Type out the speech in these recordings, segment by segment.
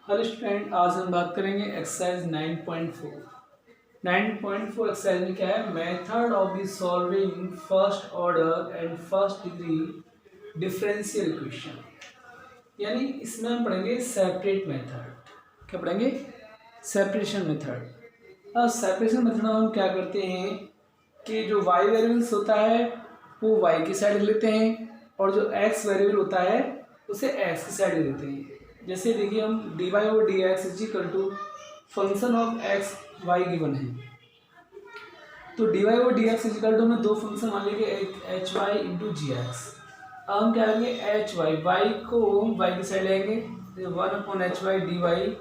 Hello student, आज हम बात करेंगे एक्सरसाइज 9.4। 9.4 एक्सरसाइज में क्या है, method of the solving first order and first degree differential equation. यानी इसमें हम पढ़ेंगे सेपरेट मेथड। क्या पढ़ेंगे? Separation method. अब सेपरेशन मेथड में हम क्या करते हैं कि जो y वेरिएबल्स होता है वो y की साइड लेते हैं और जो x वेरिएबल होता है उसे x की साइड लेते हैं। जैसे देखिए, हम D Y over D x is equal to function of X Y given है, तो D Y over D x is equal to में दो फंक्शन मान लेंगे, एक H Y into G X. अब हम क्या करेंगे, एच वाई वाई को वाई की साइड लेंगे, तो one upon H Y D Y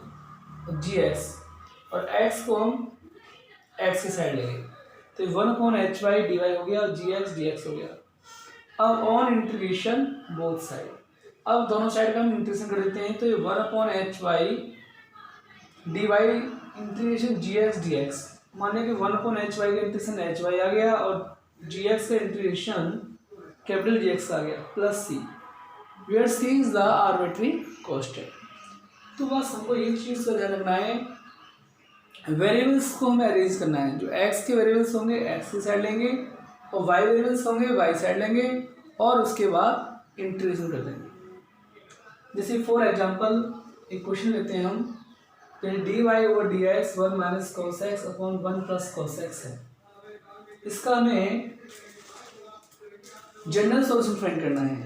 G X, और एक्स को हम एक्स की साइड लेंगे, तो one upon H Y D Y हो गया और जी एक्स डी एक्स हो गया। अब ऑन इंटीग्रेशन बोथ साइड, अब दोनों साइड का हम इंटीग्रेशन कर देते हैं, तो ये one upon H Y D Y integration G X D X, मान लिया कि वन अपॉन एच वाई का इंटीग्रेशन एच वाई आ गया और जी एक्स का इंटीग्रेशन कैपिटल जी एक्स आ गया plus C, where C is the arbitrary constant. तो बस हमको एक चीज़ का ध्यान रखना है, वेरिएबल्स को हमें अरेंज करना है। जो एक्स के वेरिएबल्स होंगे एक्स की साइड लेंगे और वाई वेरिएबल्स होंगे वाई साइड लेंगे और उसके बाद इंटीग्रेशन कर देंगे। जैसे फॉर एग्जांपल एक क्वेश्चन लेते हैं हम, तो D Y over D X one minus cos x upon one plus cos X है। इसका हमें जनरल सॉल्यूशन फाइंड करना है,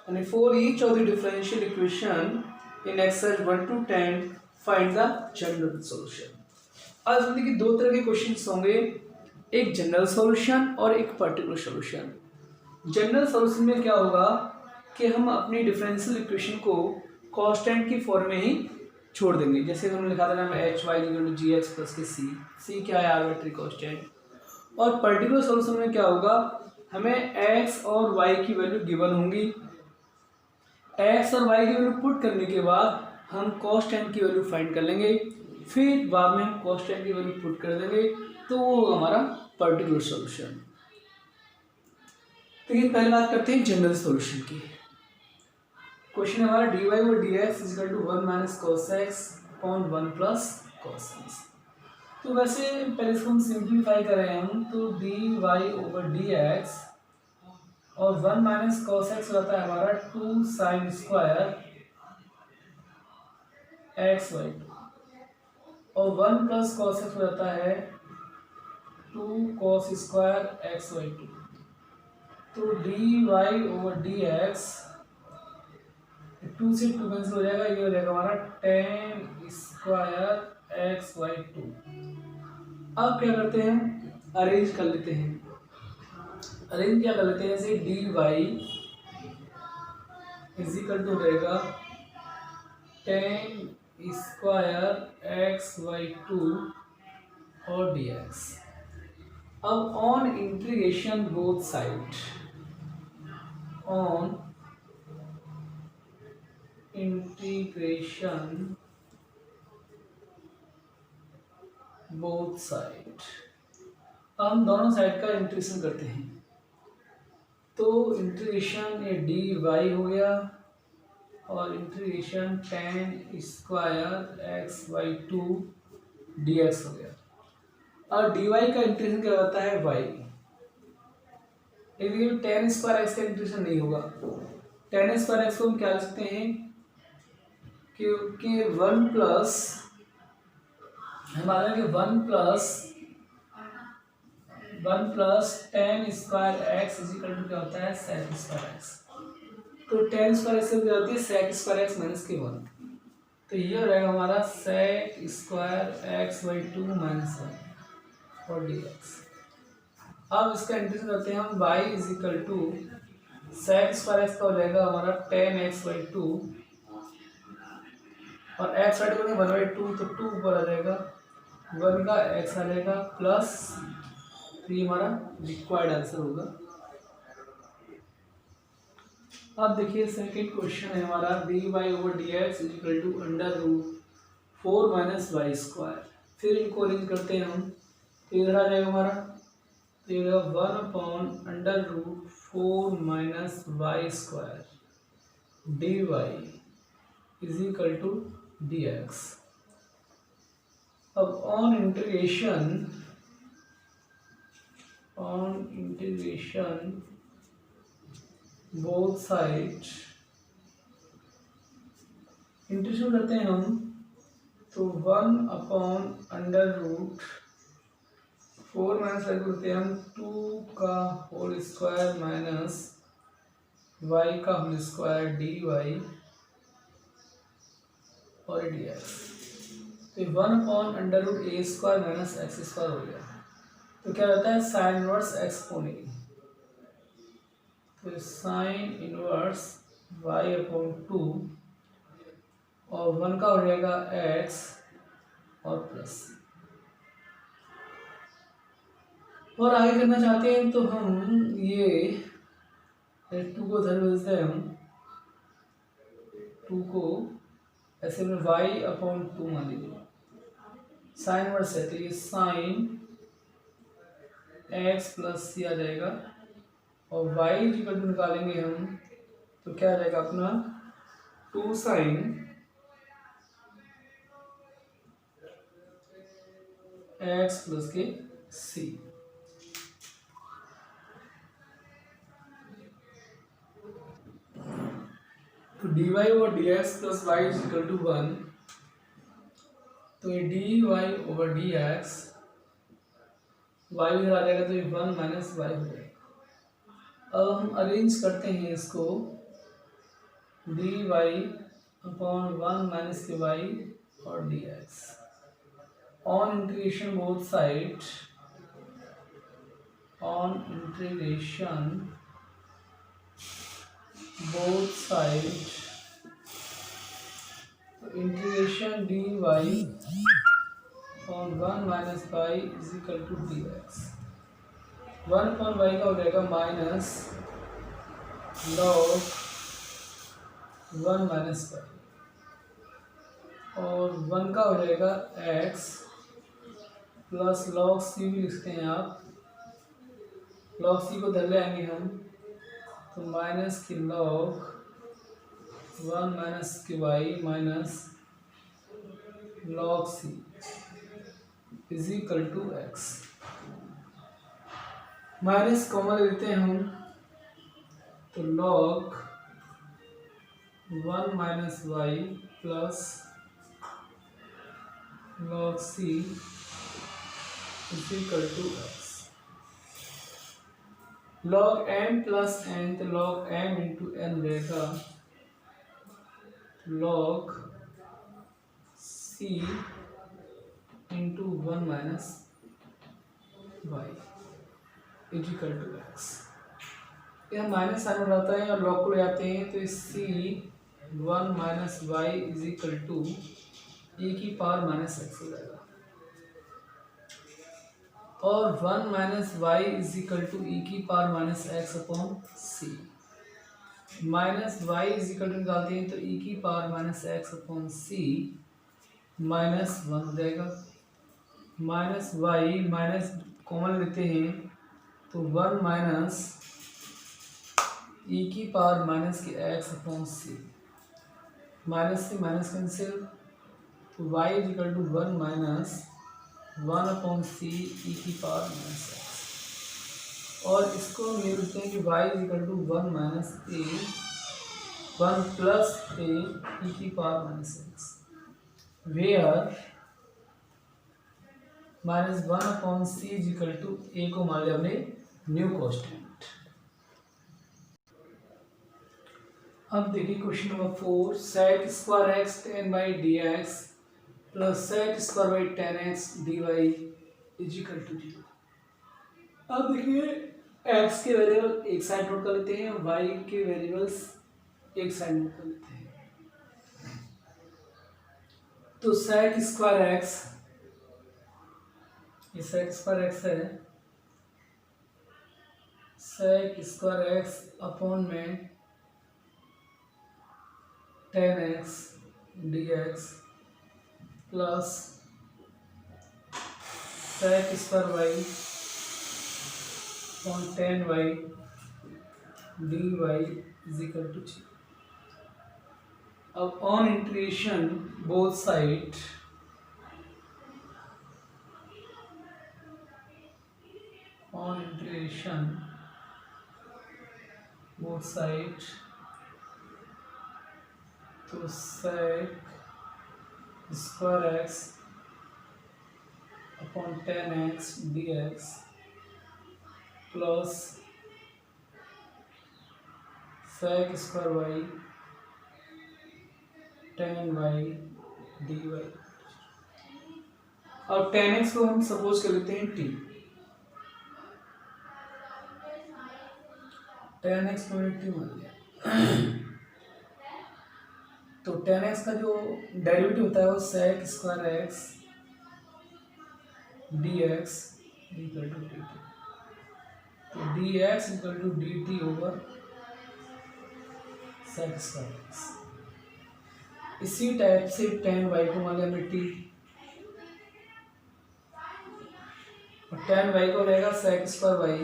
यानी for each of the differential equation in exercise 1 to 10 find the general solution. आज हम देखिए दो तरह के क्वेश्चंस होंगे, एक जनरल सॉल्यूशन और एक पर्टिकुलर सॉल्यूशन। जनरल सॉल्यूशन में क्या होगा कि हम अपनी डिफरेंशियल इक्वेशन को कांस्टेंट की फॉर्म में ही छोड़ देंगे। जैसे हमने लिखा था ना H Y equal to G X plus के सी क्या है, आर्बिट्री कांस्टेंट। और पर्टिकुलर सॉल्यूशन में क्या होगा, हमें एक्स और वाई की वैल्यू गिवन होंगी, एक्स और वाई की वैल्यू पुट करने के बाद हम कांस्टेंट की वैल्यू फाइंड कर लेंगे, फिर बाद में हम कांस्टेंट की वैल्यू पुट कर देंगे, तो वो हमारा पर्टिकुलर सॉल्यूशन। तो ये पहले बात करते हैं जनरल सॉल्यूशन की। क्वेश्चन हमारा d Y over D x is equal to one minus cos x upon one plus cos x. तो वैसे पहले इसको हम सिंप्लीफाई करें हम, तो D Y over D x और वन माइनस कॉस एक्स रहता है हमारा two sine square x Y two, और वन प्लस कॉस एक्स रहता है two cos square x Y two. तो D Y over D x two से two cancel हो जाएगा, ये हो जाएगा हमारा tan square x Y two. अब क्या करते हैं, अरेंज कर लेते हैं। अरेंज क्या कर लेते हैं, जैसे D Y is equal to रहेगा ten square x Y two और डी एक्स। अब on integration both side, on integration both side, हम दोनों साइड का इंटीग्रेशन करते हैं, तो इंटीग्रेशन ये डी वाई हो गया और integration tan square x Y two d x हो गया। और डी वाई का इंटीग्रेशन क्या होता है वाई, लेकिन टेन स्क्वायर एक्स का इंटीग्रेशन नहीं होगा। टेन स्क्वायर एक्स को हम क्या लिख सकते हैं, क्योंकि वन प्लस हमारा one plus tan square x is equal to क्या होता है सेक स्क्वायर एक्स। तो टेन स्क्वायर एक्स क्या होती है सेक स्क्वायर एक्स माइनस के वन, तो ये हो रहेगा हमारा sec square x by two minus one और डी एक्स। अब इसका इंटीग्रेशन करते हैं हम, y is equal to sec square x का हो जाएगा हमारा टेन एक्स बाई टू और एक्स साइड करेंगे वन बाई टू, तो टू ऊपर आ जाएगा, वन का एक्स आ जाएगा प्लस, तो ये हमारा रिक्वायर्ड आंसर होगा। अब देखिए सेकंड क्वेश्चन है हमारा d Y over D x is equal to under root four minus y square. फिर इनको अरेंज करते हैं हम, तो इधर आ जाएगा हमारा, तो ये one upon under root four minus y square d Y is equal to dx। अब on integration both side integration करते हैं हम, तो 1/√4 माइनस करते हैं हम 2 का होल स्क्वायर माइनस y का होल स्क्वायर dy और dx। तो 1/√a² माइनस x² हो गया। तो क्या रहता है साइन इनवर्स x पोनी, तो साइन इनवर्स y/2 और 1 का हो जाएगा x और प्लस। और आगे करना चाहते हैं तो हम ये 2 को धर भेजते हैं, हम 2 को ऐसे में y/2 मान लीजिए, साइन वर्स है तो ये साइन x प्लस सी आ जाएगा और y इक्वल टू निकालेंगे हम, तो क्या आ जाएगा अपना 2 साइन x प्लस के सी। तो dy over dx plus y is equal to 1, तो ये dy ओवर dx y इधर आ जाएगा तो ये 1 माइनस y हो जाएगा। अब हम अरेंज करते हैं इसको, dy/1 माइनस के y और dx on integration both side, on integration both side, तो integration dy/1 minus y is equal to dx। 1/y का हो जाएगा माइनस log 1 माइनस y और 1 का हो जाएगा x प्लस log c भी लिखते हैं आप, log c को धर ले आएंगे हम, तो माइनस की log 1 माइनस की y minus log c is equal to x। Minus common लेते हैं हम, तो log 1 minus y plus log c is equal to x। log m plus n, तो log m इंटू n रहेगा log c into 1 minus y is equal to x। यह minus sign हो जाता है और log को ले जाते हैं, तो c 1 minus y is equal to e की पावर माइनस x हो जाएगा और 1 minus y is equal to e की power minus x upon c। Minus y is equal to निकालते हैं तो e की power minus x upon c minus 1 हो जाएगा। माइनस y माइनस कॉमन लेते हैं, तो 1 माइनस e की पावर माइनस के x अपॉन c, माइनस से माइनस कैंसिल, तो y is equal to 1 minus 1 upon c e की पावर माइनस x। और इसको हम ये लिखते हैं कि y is equal to 1 minus a 1 plus a e की power minus x, where minus 1 upon c is equal to a को मान लिया हमने न्यू कांस्टेंट। अब देखिए question number 4, sec square x tan by dx plus sec square by tan x dy is equal to 0। अब देखिए x के variable एक साइड नोट कर लेते हैं, y के वेरिएबल्स एक साइड नोट कर लेते हैं। तो sec स्क्वायर x, ये sec स्क्वायर x है, sec स्क्वायर x अपॉन में tan x dx plus sec square y upon tan y dy is equal to 0। अब on integration both side on integration both sides to sec square x upon tan x dx plus sec square y tan y dy। अब tan x को हम suppose कर लेते हैं t, tan x को t मान लिया। तो tan x का जो डेरिवेटिव होता है वो sec square x dx equal to dt। तो dx equal to dt over sec square x। इसी टाइप से tan y को मान लिया हमने t, और tan y को रहेगा sec square y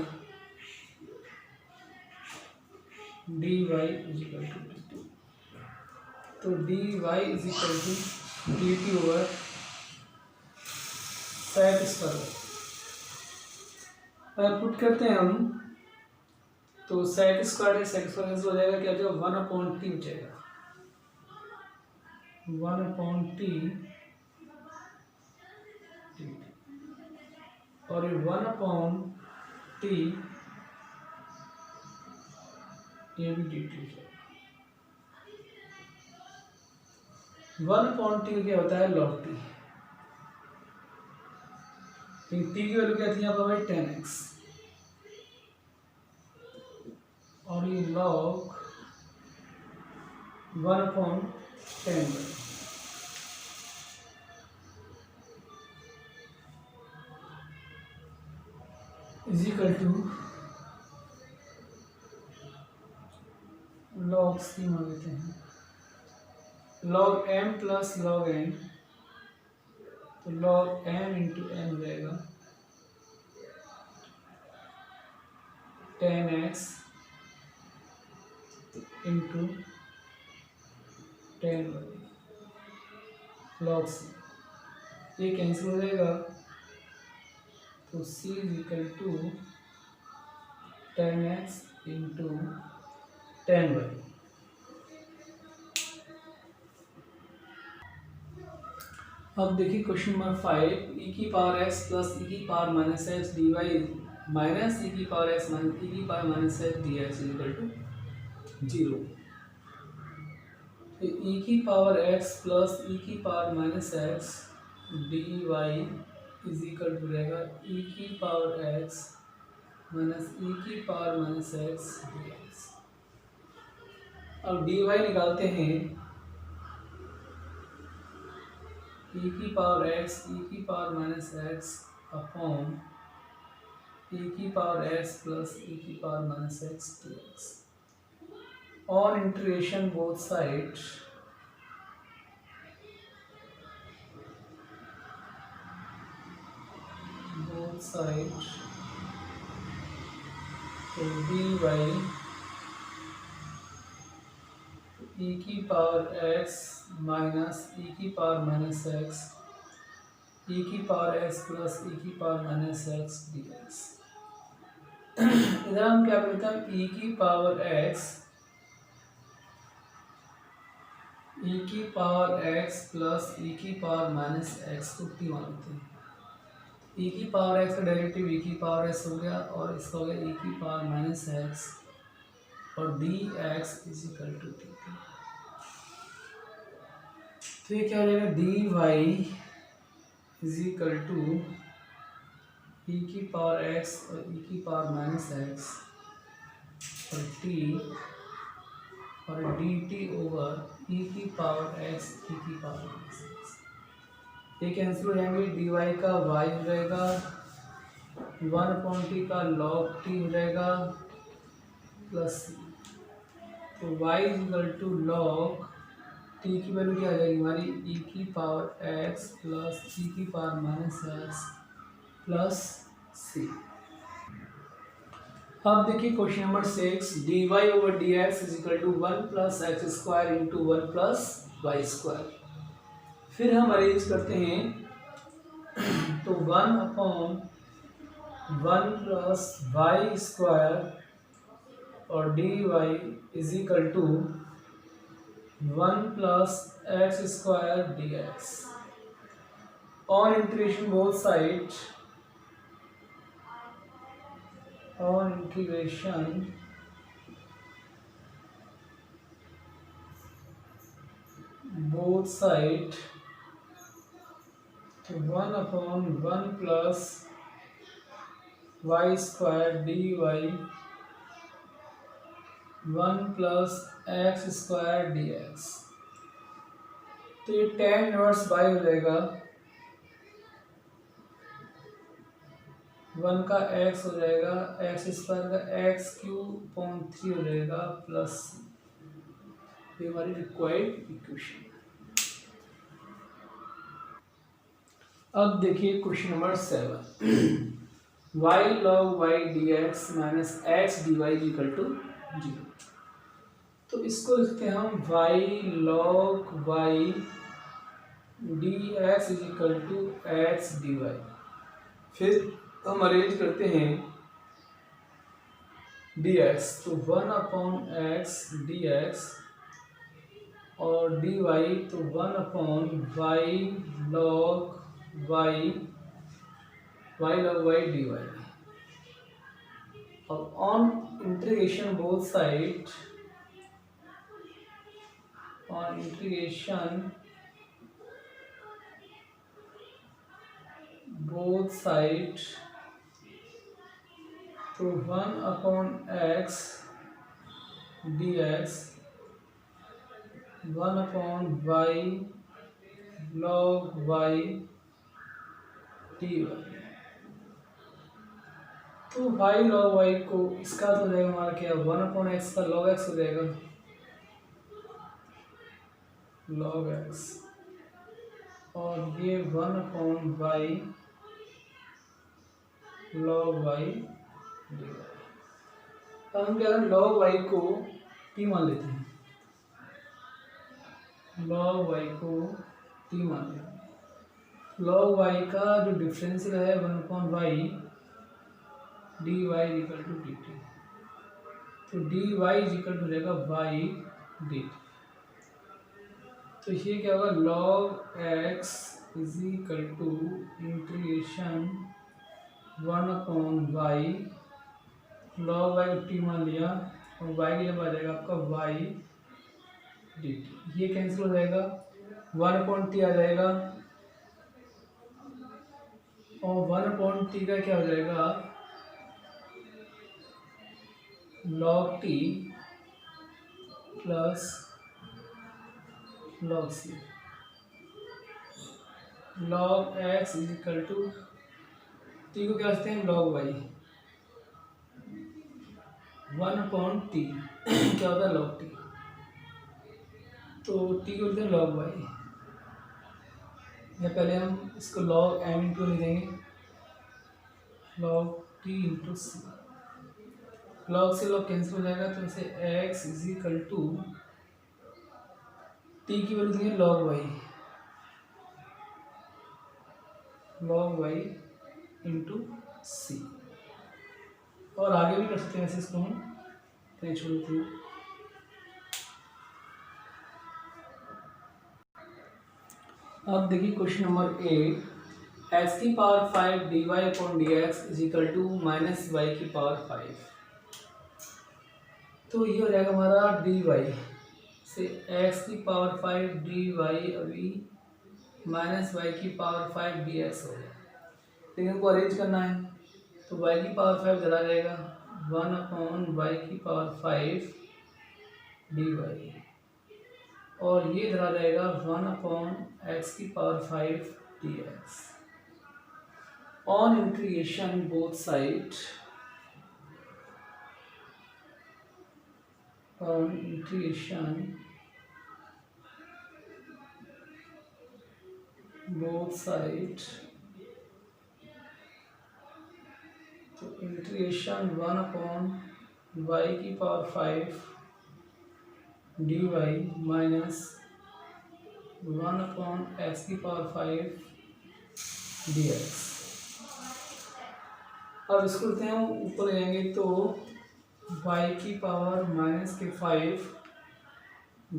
dy equal to dt। तो dy is equal to dt over sec square y। अगर पुट करते हैं हम तो sec स्क्वायर हो जाएगा, क्या जो 1/t हो जाएगा, 1/t और ये 1/t ये भी dt है। 1/t क्या होता है, log t। t की वैल्यू क्या थी यहाँ पर भाई, tan x, और ये log 1/tan y is equal to log c मान लेते हैं, log m plus log n, तो log m इंटू n हो जाएगा tan x into tan y log c, ये कैंसिल हो जाएगा, तो c is equal to tan x into tan y। अब देखिए क्वेश्चन नंबर 5, e की पावर x प्लस e की power minus x dy minus e की पावर x माइनस e की power minus x dx equal to 0। तो e की power x plus e की power minus x dy is equal to रहेगा e की power x minus e की power minus x dx। अब dy निकालते हैं, e की पावर x e की power minus x upon e की पावर x प्लस e की power minus x dx। On integration both side तो dy e की पावर x माइनस e की पावर माइनस x e की power x plus e की power minus x dx। इधर हम क्या करते हैं, e की पावर x प्लस e की पावर माइनस x को t मानते हैं। e की पावर x का डेरिवेटिव e की पावर s हो गया, और इसका हो गया e की पावर माइनस x, और dx is equal to dt। तो ये क्या हो जाएगा, dy is equal to e की पावर x और e की पावर माइनस x और t और dt ओवर e की पावर x e की पावर माइनस x। ये कैंसिल हो जाएंगे, dy का y हो जाएगा 1/t का log t हो जाएगा प्लस c। तो y is equal to log t की वैल्यू क्या आ जाएगी हमारी, e की पावर x प्लस e की power minus x plus c। अब देखिए question number 6, dy over dx is equal to 1 plus x square into 1 plus y square. फिर हम अरेंज करते हैं तो 1 अपॉन 1 प्लस वाई स्क्वायर और d Y is equal to 1 plus x square D x. On integration both side, on integration both side to 1 upon 1 plus y square dy 1 plus x square dx। तो ये tan inverse y हो जाएगा, 1 का x हो जाएगा, x square का x cube upon 3 हो जाएगा प्लस, ये हमारी रिक्वायर्ड इक्वेशन। अब देखिए question number 7, y log y dx minus x d y equal to 0। तो इसको लिखते हैं हम y log y dx is equal to x d y. फिर हम अरेंज करते हैं dx, तो 1 अपॉन एक्स dx और dy तो 1 upon y log y dy। और on integration both side, on integration both side to 1 upon x dx 1 upon y log y dy। तो y log y को इसका तो हो जाएगा हमारा क्या, 1 upon x का log x हो जाएगा, log x, और ये 1 upon y log y dy। अब हम क्या करें, log y को t मान लेते हैं, log y को t मान लेते हैं। log y का जो डिफरेंशियल है 1 upon y dy equal to dt, तो dy इक्वल टू रहेगा y dt। तो ये क्या होगा, log x is equal to integration 1 upon y log y को t मान लिया और y के जब आ जाएगा आपका y dt, ये कैंसिल हो जाएगा, 1 अपॉन t आ जाएगा और 1 अपॉन t का क्या हो जाएगा, log t plus log c। log x is equal to t को क्या लिखते हैं, log y, 1 अपॉन t क्या होता है, log t, तो t को लिखते हैं log y। या पहले हम इसको log m इंटू लिखेंगे, log t into c, log से log कैंसिल हो जाएगा, तो इसे x is equal to t की वैल्यू देंगे log y इंटू सी। और आगे भी कर सकते हैं, ऐसे इसको हम कहीं छोड़ते हैं। अब देखिए क्वेश्चन नंबर 8, एक्स की power 5 d y upon d x is equal to minus y की पावर 5। तो ये हो जाएगा हमारा डी वाई से एक्स की पावर 5 डी वाई अभी माइनस वाई की पावर 5 डी एक्स हो गया, लेकिन इनको अरेंज करना है, तो y की पावर 5 चला जाएगा 1 अपॉन वाई की पावर 5 डी वाई, और ये इधर आ जाएगा 1 अपॉन एक्स की power 5 d x. On integration both side, on integration both side, तो integration integration 1/y⁵ dy minus 1/x⁵ dx। अब इसको लेते हैं हम ऊपर ले जाएंगे तो y⁵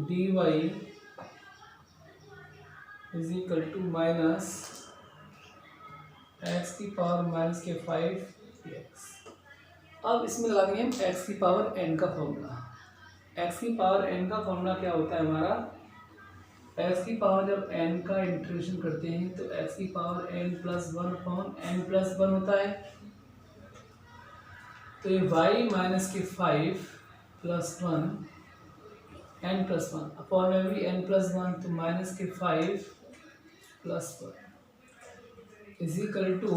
dy is equal to minus x⁵ dx। अब इसमें लगा देंगे हम x⁴n का फॉर्मूला। x⁴n का फॉर्मूला क्या होता है हमारा, x⁴ जब n का इंटीग्रेशन करते हैं तो x⁴n+1/n+1 होता है। तो ये y-5+1 n+1 अपॉन में भी n+1 तो -5+1 इज इक्वल टू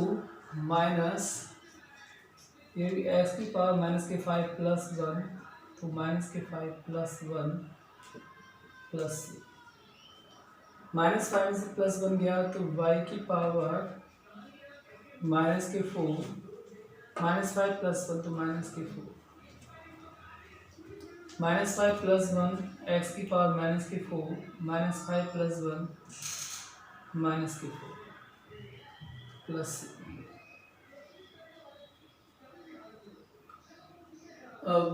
माइनस ये भी x⁵ -5+1 तो -5+1 प्लस -5 से +1 गया तो y⁵ -4 -5+1 तो -4 -5+1 x⁵ -4 -5+1 -4 प्लस। अब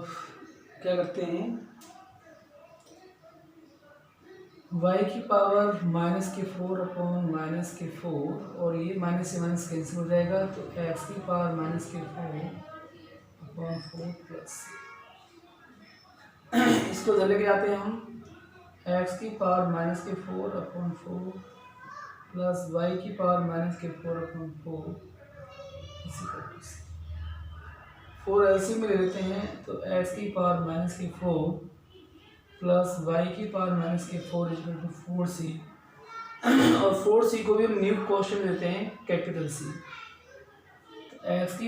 क्या करते हैं, y⁵ -4/-4 और ये माइनस से माइनस कैंसिल हो जाएगा तो x⁵ -4/4 प्लस इसको इधर लेके आते हैं हम x⁵ -4/4 प्लस y⁵ -4/4 4 एलसीएम में ले लेते हैं तो x⁵ -4 plus y⁵ -4 equal to 4c और 4c को भी हम न्यू क्वेश्चन देते हैं capital C। x⁵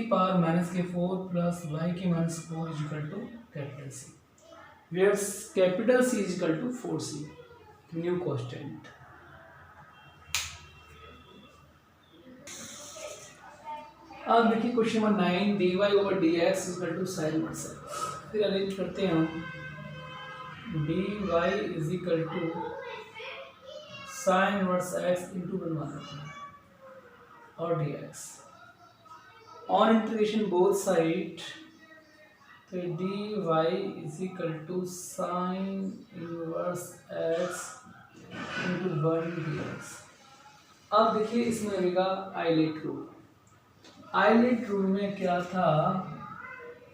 -4 plus y⁵ -4 equal to capital C, where capital C equal to 4c new question. अब देखिए question number 9 dy/dx equal to sin inverse x। फिर arrange करते हैं हम dy is equal to sin inverse x into 1 और dx on integration both side तो dy is equal to sin inverse x into 1 dx। अब देखिए इसमें लगेगा आइलेट रूल। आइलेट रूल में क्या था,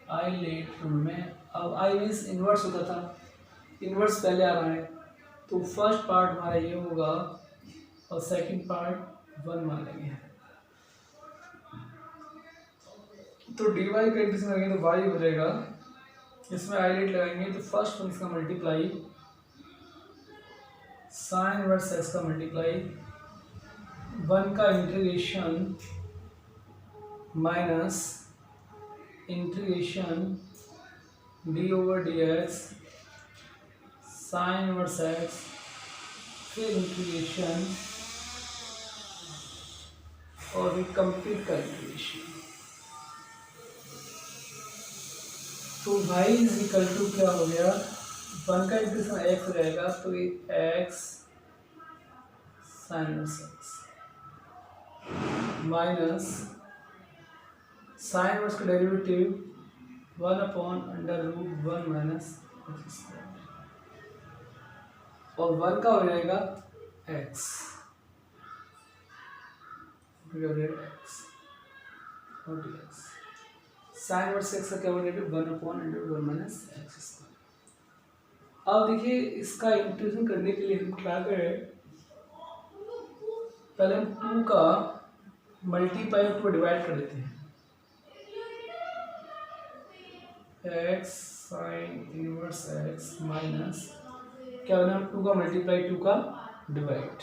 आइलेट रूल में अब आई मीन्स इन्वर्स होता था, इन्वर्स पहले आ रहा है तो फर्स्ट पार्ट हमारा ये होगा और सेकंड पार्ट 1 मान लेंगे। तो dy का इंटीग्रेशन करेंगे तो y हो जाएगा, इसमें आइलेट लगाएंगे तो फर्स्ट वन इसका मल्टीप्लाई साइन इनवर्स x का मल्टीप्लाई 1 का integration minus integration d/dx sign inverse x फिर इंटीग्रेशन और भी कंप्लीट का इंटीग्रेशन। तो y इज इक्वल टू क्या हो गया, 1 का इंटीग्रेशन x हो जाएगा तो ये x sine inverse x minus sine inverse का डेरिवेटिव 1/√1 माइनस और 1 का हो जाएगा x और dx। साइन इनवर्स x का क्या हो जाएगा 1/√1 माइनस x स्क्वायर। अब देखिए इसका इंटीग्रेशन करने के लिए हम क्या करें, पहले हम 2 का मल्टीप्लाई 2 डिवाइड कर देते हैं x sine inverse x minus क्या बना 2 का मल्टीप्लाई 2 का डिवाइड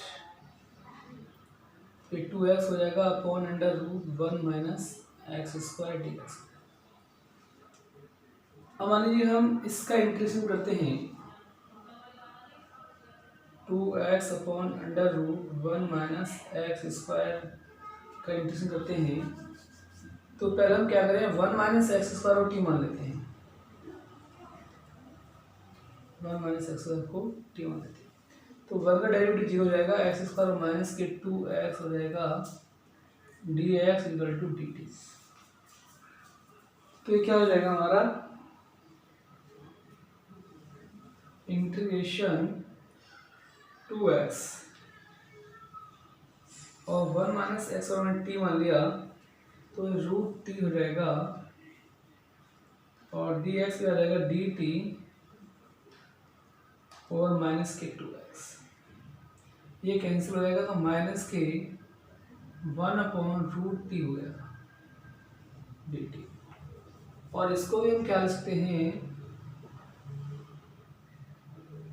फिर 2x हो जाएगा upon √1 minus x square dx। अब मान लीजिए हम इसका इंटीग्रेशन करते हैं 2x upon √1 minus x square का इंटीग्रेशन करते हैं तो पहले हम क्या करें, 1 माइनस एक्स स्क्वायर और टी मान लेते हैं। 1 माइनस एक्स स्क्वायर को टी मान लेते हैं। तो 1 का डेरिवेटिव 0 हो जाएगा, एक्स स्क्वायर माइनस के 2x हो जाएगा d x equal to d t. तो ये क्या हो जाएगा हमारा, इंटीग्रेशन 2x और 1 माइनस एक्स और मैंने टी मान लिया तो रूट टी हो जाएगा और डी एक्स हो जाएगा डी टी और माइनस के 2x। ये कैंसिल हो जाएगा तो माइनस के 1/√t हो गया dt। और इसको भी हम क्या लिख सकते हैं,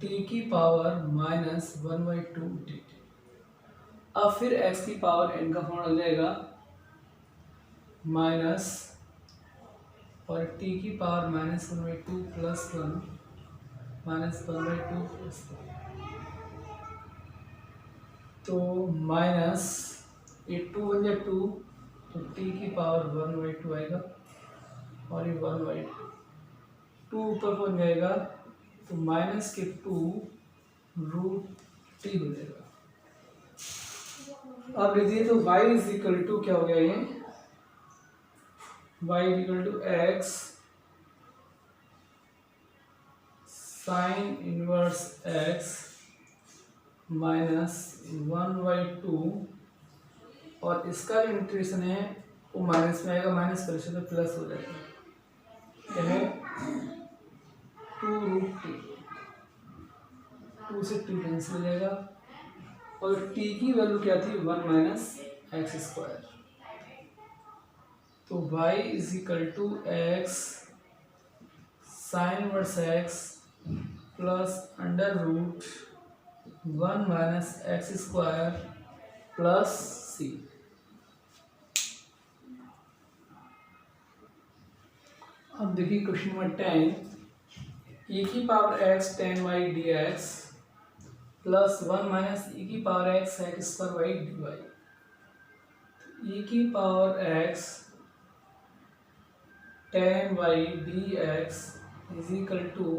t की पावर -1/2 dt। अब फिर x की पावर n का फॉर्म लग जाएगा माइनस और t की पावर -1/2 प्लस 1 -1/2 प्लस 1। तो माइनस ये 2 बन जाए 2 तो t की पावर 1/2 आएगा और ये 1/2 2 ऊपर बन जाएगा तो माइनस के 2√t हो जाएगा। अब लीजिए तो y इज इक्वल टू क्या हो गया, ये y equal to x sine inverse x minus 1/2 और इसका जो इंटीग्रेशन है वो माइनस में आएगा, माइनस कर तो प्लस हो जाएगा, यह 2√t, 2 से t कैंसिल हो जाएगा और t की वैल्यू क्या थी, 1 माइनस एक्स स्क्वायर। तो y is equal to x sine inverse x plus √1 minus x square plus c। अब देखिए क्वेश्चन नंबर 10, e की power x tan y dx plus 1 minus e की power x sec square y dy। e की power x tan y dx is equal to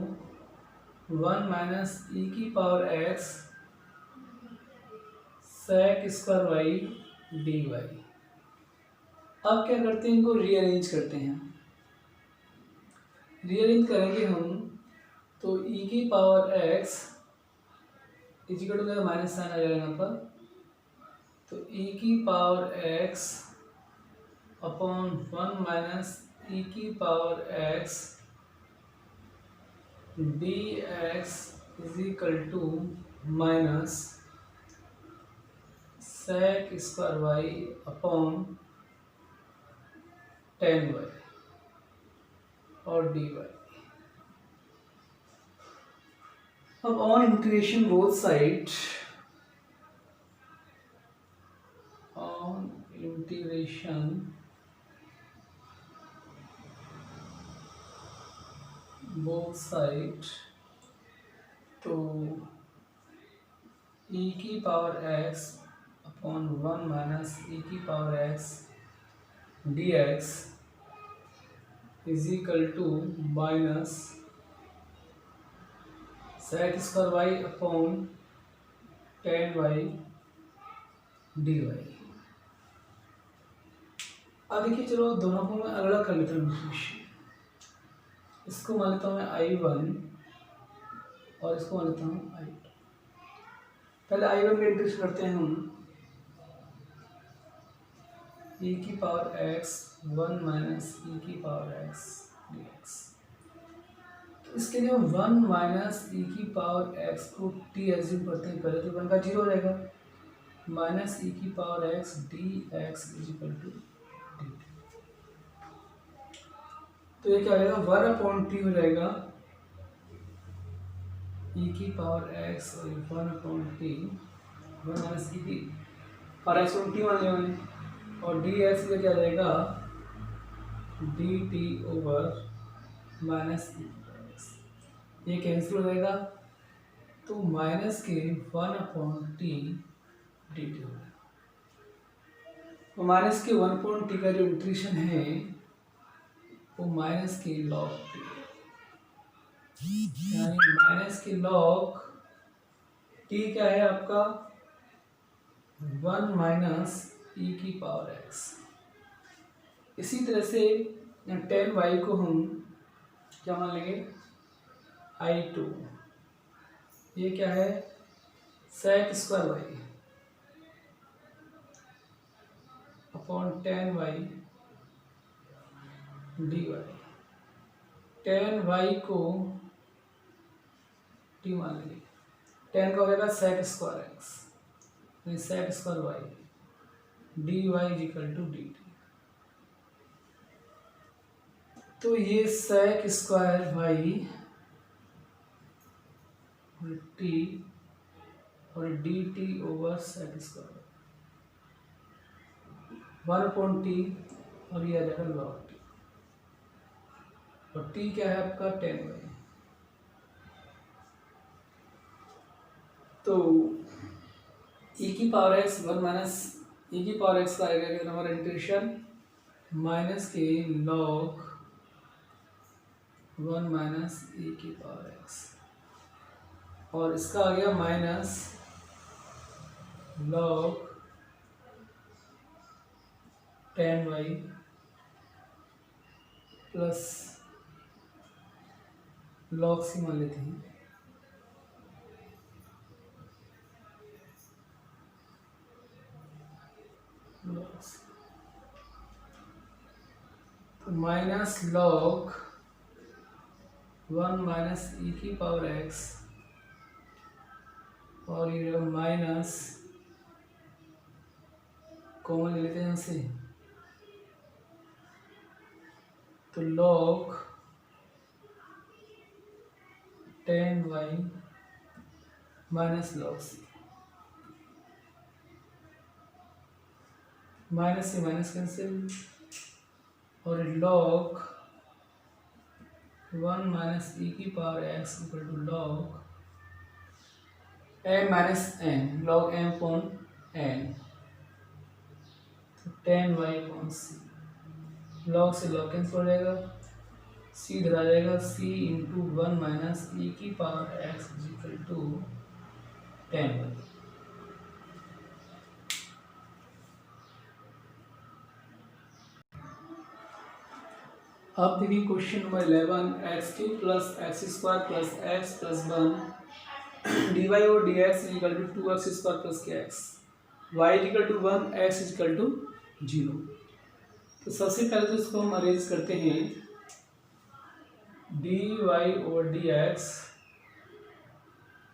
1 minus e की power x sec square y dy। अब क्या करते हैं, इनको rearrange करते हैं। रीअरेंज करेंगे हम तो e की power x is equal to minus sine आ जाएगा यहाँ पर, तो e की power x upon 1 minus e की power x dx is equal to minus sec square y upon tan y और dy। अब on integration both side, on integration both side, तो e की power x upon 1 minus e की power x dx is equal to minus sec square y upon tan y dy। अब देखिए चलो दोनों को मैं अलग अलग कर लेता हूँ। इसको मान लेता हूँ मैं I1 और इसको मान लेता हूँ I2। पहले I1 का इंटीग्रेशन करते हैं हम, e की पावर x 1 माइनस e की पावर x dx। तो इसके लिए हम 1 माइनस e की पावर x को t एज्यूम करते हैं पहले, तो 1 का 0 हो जाएगा, माइनस e की power x dx is equal to dt। तो ये क्या हो जाएगा, 1/t हो जाएगा e की पावर x और 1/t 1 माइनस e की और x को t मान लिया और dx का क्या आ जाएगा dt ओवर माइनस e, ये कैंसिल हो जाएगा तो माइनस के 1/t dt हो जाएगा। तो माइनस के 1 का जो इंटीग्रेशन है वो माइनस के लॉग टी, यानी माइनस के लॉग टी क्या है आपका 1 माइनस ई की पावर एक्स। इसी तरह से 10y को हम क्या मान लेंगे I2, ये क्या है sec square y upon 10y dy। 10y को t मान लेंगे, 10 का हो जाएगा sec square x, sec square y dy is equal to dt। तो ये sec स्क्वायर वाई टी और d t over sec square 1/t और ये आ जाएगा log t, और t क्या है आपका 10y। तो e की पावर x 1 माइनस e की पावर x का आएगा क्या हमारा इंटीग्रेशन माइनस के log 1 माइनस e की पावर x, और इसका आ गया minus log 10y plus log c मान लेते हैं, तो माइनस log 1 माइनस ई की पावर x और ये माइनस कॉमन ले लेते हैं यहाँ से, तो log 10y minus log c, minus से माइनस कैंसिल, और log 1 माइनस ई की power x equal to log m minus n, log m upon n, तो 10y अपॉन c, log से log कैंसिल हो जाएगा, c इधर आ जाएगा, c इंटू 1 माइनस ई की power x equal to 10y। अब देखिए question number 11, x3 plus x square plus x plus 1 dy और dx is equal to 2x square plus के X, y is equal to 1, x is equal to 0। तो सबसे पहले तो इसको हम अरेंज करते हैं, dy और dx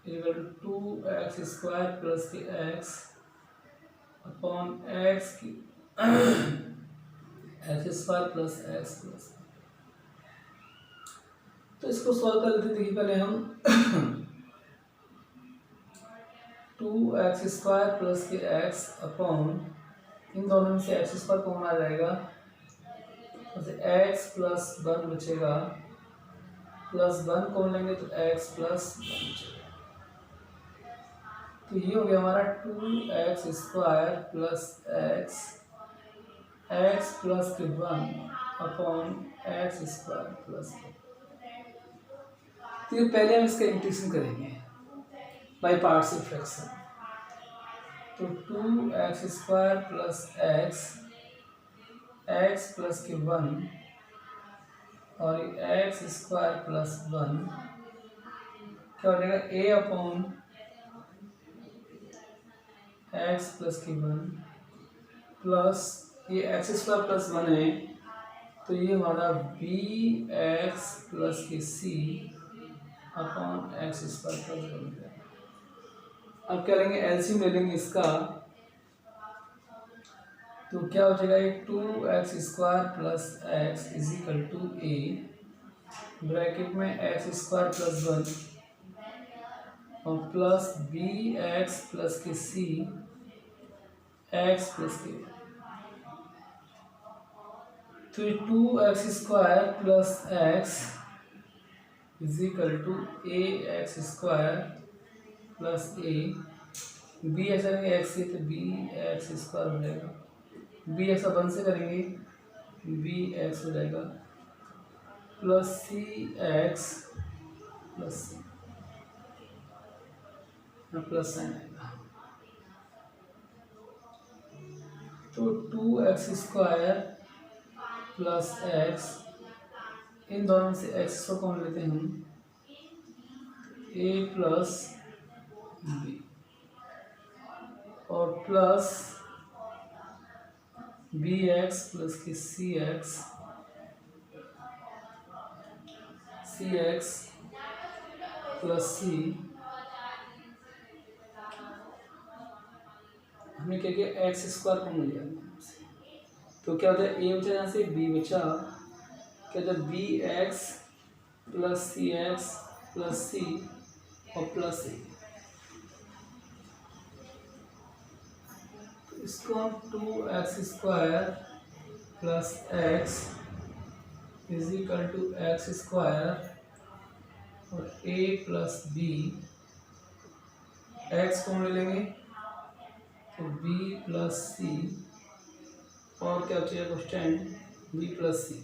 is equal to 2x square plus के एक्स अपॉन एक्स की x square plus x plus. तो इसको सॉल्व कर लेते हैं। देखिए पहले हम 2x स्क्वायर प्लस के एक्स अपॉन, इन दोनों में से एक्स स्क्वायर कॉमन आ जाएगा, तो एक्स प्लस 1 बचेगा, प्लस 1 कॉमन लेंगे तो एक्स प्लस 1 बचेगा। तो ये हो गया हमारा 2x square plus x x plus के 1 अपॉन एक्स स्क्वायर प्लस 1। तो ये पहले हम इसका इंटीग्रेशन करेंगे बाय पार्ट्स ऑफ फ्रैक्शन। तो 2x square plus x x plus के 1 और एक्स स्क्वायर प्लस 1 क्या हो जाएगा a अपॉन एक्स प्लस के 1 प्लस ये एक्स स्क्वायर प्लस 1 है, तो ये हमारा बी एक्स प्लस के सी अपॉन एक्स स्क्वायर प्लस 1। अब क्या लेंगे एलसीएम ले लेंगे इसका, तो क्या हो जाएगा ये 2x square plus x is equal to a bracket में एक्स स्क्वायर प्लस 1 और प्लस बी एक्स प्लस के सी एक्स प्लस के। तो ये 2x square plus x is equal to a x square plus a, b ऐसा नहीं x से तो बी एक्स स्क्वायर हो जाएगा बी एक्स अपन से करेंगे, बी एक्स हो जाएगा प्लस सी एक्स प्लस सी, प्लस साइन आएगा। तो 2x² प्लस एक्स, इन दोनों से एक्स को कौन लेते हैं हम, a प्लस बी, और प्लस बी एक्स प्लस की सी एक्स प्लस सी, हमने क्या किया, x² को मिल गया। तो क्या होता है, a बचा यहाँ से, b बचा, क्या होता है, b x plus c x plus c और प्लस ए। तो इसको हम 2x² plus x is equal to x² और a प्लस बी, एक्स को ले लेंगे तो b प्लस सी, और क्या बचेगा कांस्टेंट, b प्लस सी,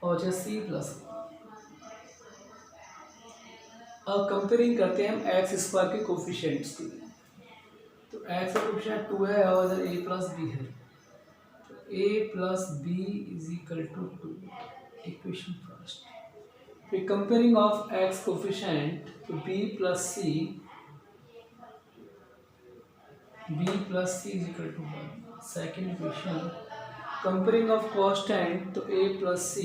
और बचा c प्लस। अब कंपेयरिंग करते हैं हम x² के कोफिशिएंट्स की। तो x का कोफिशिएंट 2 है और इधर a प्लस बी है, तो a plus b is equal to 2, equation first. फिर कंपेयरिंग ऑफ x कोफिशिएंट, तो b plus c is equal to 1, second equation. Comparing of constant, तो a plus c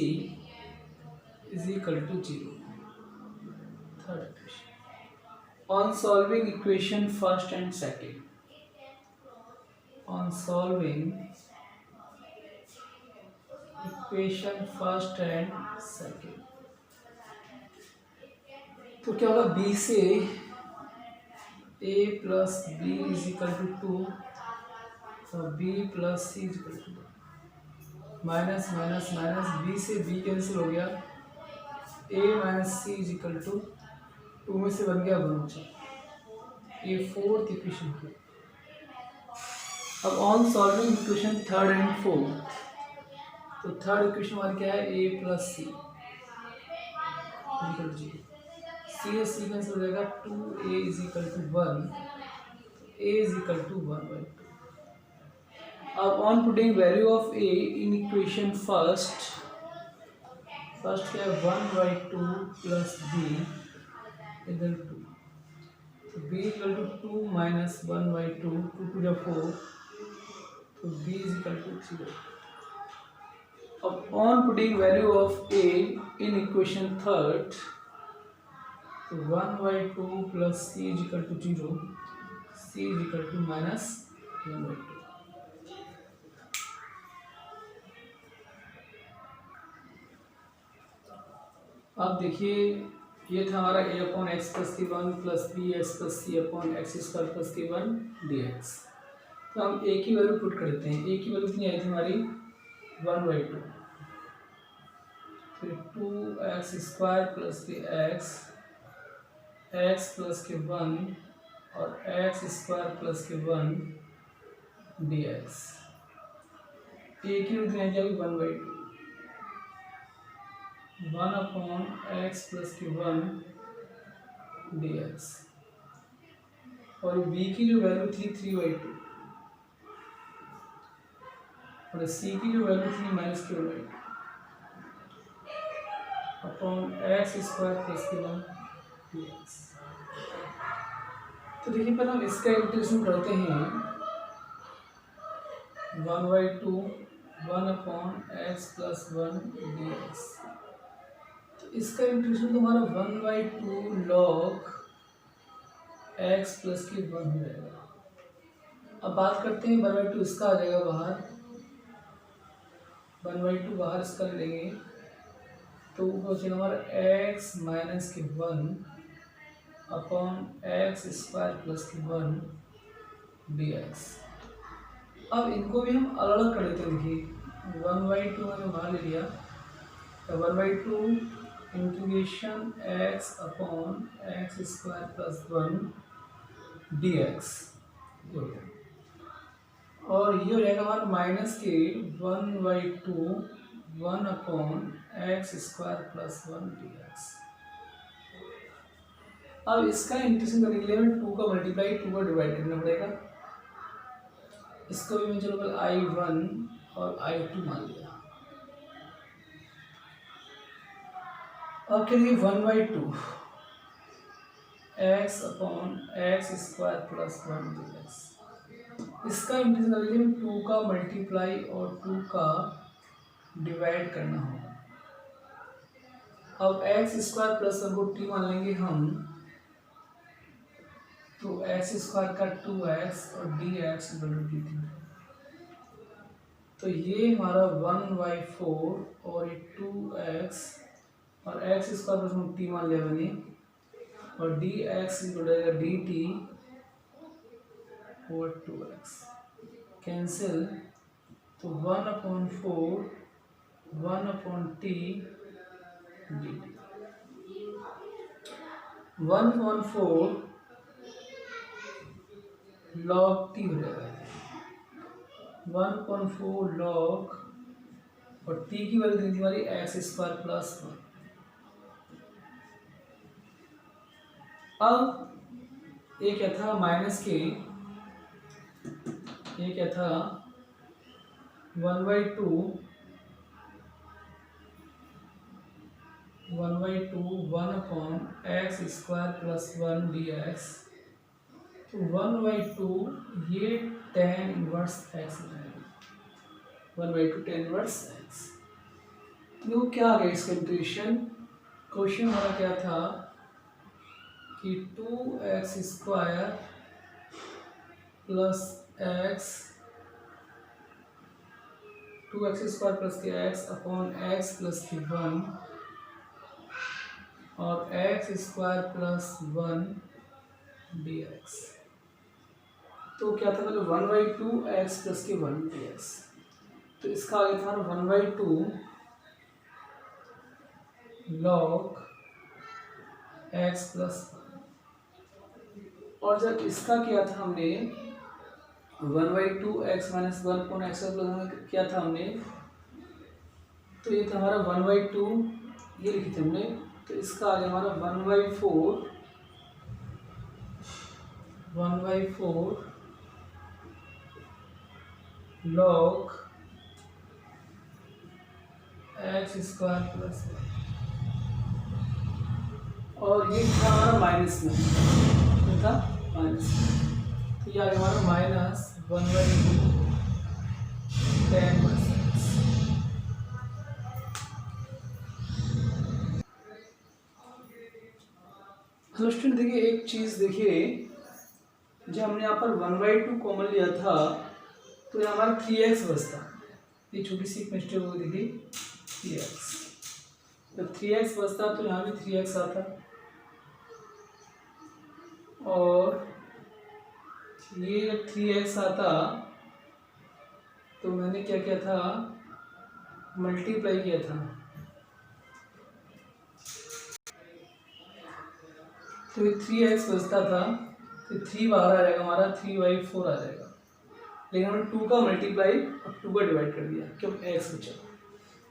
is equal to 0, third equation. On solving equation first and second, on solving equation first and second, तो क्या होगा, b से a plus b is equal to 2 और b plus c is equal to, minus minus minus, b से b cancel हो गया, a minus c is equal to 2 में से बन गया 1, ये फोर्थ इक्वेशन है। अब on solving equation third and fourth, तो थर्ड इक्वेशन हमारी क्या है, a plus c equal to 0, c cancel हो जाएगा, 2a is equal to 1, a is equal to 1/2। अब on putting value of a in equation first क्या है, 1/2 plus b इधर 2, तो b equal to 2 minus 1/2, 2 to the 4, तो b is equal to 0। अब on putting value of a in equation third, तो 1/2 plus c is equal to 0, c is equal to minus 1/2। अब देखिए, ये था हमारा a अपॉन एक्स प्लस की 1 plus B x plus सी upon x² plus की 1 dx। तो हम a की वैल्यू पुट करते हैं, a की वैल्यू कितनी आई थी हमारी, 1/2, फिर 2x² प्लस की x प्लस के 1 और x² प्लस के 1 dx। a की वैल्यू कितनी आई थी, 1/2, 1 अपॉन x प्लस की 1 dx, और b की जो वैल्यू थी 3/2, और c की जो वैल्यू थी -2/2 अपॉन x² प्लस की 1 dx। तो देखिए, पहले हम इसका इंटीग्रेशन करते हैं, 1/2 1 अपॉन x प्लस 1 dx। तो इसका इंटीग्रेशन तो हमारा 1/2 log x प्लस की 1 हो जाएगा। अब बात करते हैं 1/2, इसका आ जाएगा बाहर, 1/2 बाहर इसका ले लेंगे, तो बचेगा हमारा x माइनस के 1 अपॉन x² प्लस की 1 dx। अब इनको भी हम अलग अलग कर देते हैं। देखिए 1/2 मैंने बाहर ले लिया, तो 1/2 integration x upon x² plus 1 dx हो गया। और ये हो जाएगा हमारा माइनस के 1/2 1/x² प्लस 1 dx। अब इसका इंटीग्रेशन करने के लिए हमें 2 का मल्टीप्लाई 2 का डिवाइड करना पड़ेगा। इसको भी मैं चलो I1 और I2 मान लिया। अब क्या देखिए 1/2 x/x² प्लस 1 dx। इसका इंटीग्रेशन करने के लिए 2 का मल्टीप्लाई और 2 का डिवाइड करना होगा। अब x² प्लस 1 को t मान लेंगे हम, तो x² का 2x और dx dt। तो ये हमारा 1/4 और ये 2x और x² प्लस t मान लिया मैंने, और dx बनेगा dt और 2x कैंसिल, तो 1/4 1/t dt 1/4 log t हो जाएगा 1/4 log, और t की वैल्यू दी हमारी x² प्लस 1। अब ये क्या था माइनस के, ये क्या था 1/2 1/x² प्लस 1 dx। तो 1/2 ये tan इनवर्स x रहेगा, 1/2 tan इनवर्स x। तो क्या आ गया इसका इंटीग्रेशन? क्वेश्चन हमारा क्या था कि 2x² plus x 2x² plus के x अपॉन x प्लस के 1 और x² प्लस 1 dx। तो क्या था मतलब 1/2 x प्लस के 1 dx। तो इसका आगे था 1/2 log x प्लस 1। और जब इसका किया था हमने 1/2 x minus 1 upon x plus किया था हमने, तो ये था हमारा 1/2, ये लिखी थी हमने। तो इसका आगे हमारा 1/4 log x² प्लस 1, और ये था हमारा माइनस में, ये था माइनस में। तो ये आगे हमारा minus 1/2 tan inverse x। Hello student, देखिए एक चीज़ देखिए, जब हमने यहाँ पर 1/2 कॉमन लिया था तो ये हमारा 3x बचता। ये छोटी सी मिस्टेक हो गई थी 3x। जब 3x बचता तो यहाँ भी 3x आता, और ये जब 3x आता तो मैंने क्या किया था, मल्टीप्लाई किया था। तो ये 3x बचता था, तो 3 बाहर आ जाएगा हमारा, 3/4 आ जाएगा। लेकिन हमने 2 का मल्टीप्लाई और 2 का डिवाइड कर दिया क्योंकि x बचा।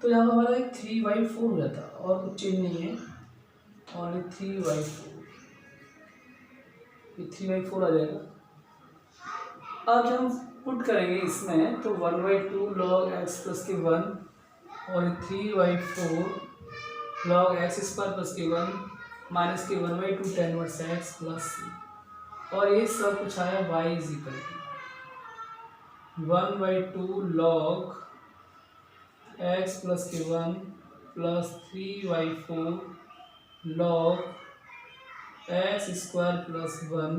तो यहाँ पर हमारा 3/4 हो जाता, और कुछ चेंज नहीं है, और 3/4, ये 3/4 आ जाएगा। अब जब हम पुट करेंगे इसमें तो 1/2 log x प्लस के 1 और 3/4 log x² प्लस के 1 माइनस के 1/2 tan inverse x plus c, और ये सब कुछ आया y is equal to 1/2 log x plus के 1 plus 3/4 log x² plus 1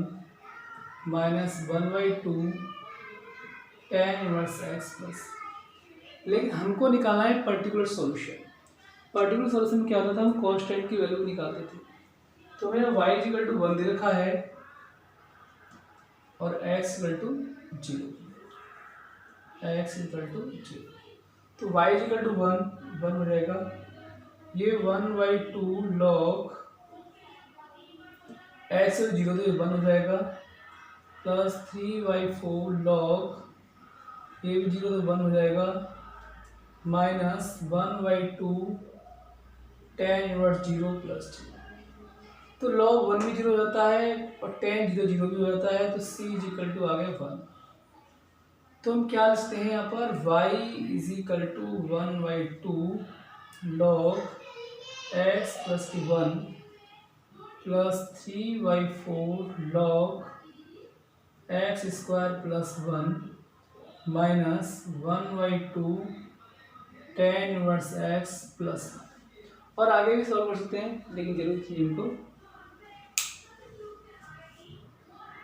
minus 1/2 tan inverse x plus. लेकिन हमको निकालना है पर्टिकुलर सॉल्यूशन। पर्टिकुलर सॉल्यूशन क्या होता था, हम कांस्टेंट की वैल्यू निकालते थे। तो हमें y इक्वल टू 1 दे रखा है और x equal to 0, x equal to 0। तो y इक्वल टू 1 हो जाएगा, ये 1/2 log x 0 तो 1 हो जाएगा, प्लस 3/4 log ये भी जीरो तो वन हो जाएगा, minus 1/2 tan inverse zero plus zero. तो log 1 भी जीरो हो जाता है और tan जीरो जीरो भी हो जाता है, तो c इज इक्वल टू आ गया 1। तो हम क्या लिखते हैं यहाँ पर, y is equal to 1/2 log x plus 1 plus 3/4 log x square plus 1 minus 1/2 tan inverse x plus. और आगे भी सॉल्व कर सकते हैं, लेकिन जरूर कीजिए इनको।